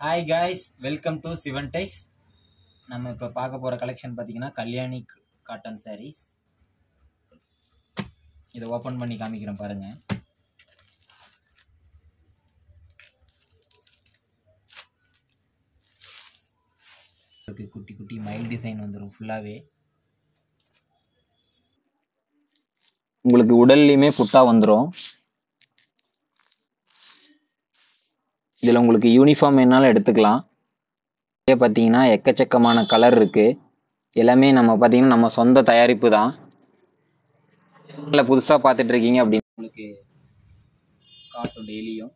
Hi guys, welcome to Sivan techs. நம்ம இப்போ பார்க்க போகிற கலெக்ஷன் பார்த்தீங்கன்னா கல்யாணி காட்டன் சாரீஸ். இதை ஓப்பன் பண்ணி காமிக்கிறேன் பாருங்க. குட்டி குட்டி மயில் டிசைன் வந்துடும் ஃபுல்லாகவே. உங்களுக்கு உடல்லையுமே புட்டா வந்துடும். இதில் உங்களுக்கு யூனிஃபார்ம் வேணாலும் எடுத்துக்கலாம். இதே பார்த்தீங்கன்னா எக்கச்சக்கமான கலர் இருக்குது. எல்லாமே நம்ம பார்த்தீங்கன்னா நம்ம சொந்த தயாரிப்பு தான். புதுசாக பார்த்துட்டு இருக்கீங்க அப்படின்னு உங்களுக்கு காட்டும் டெய்லியும்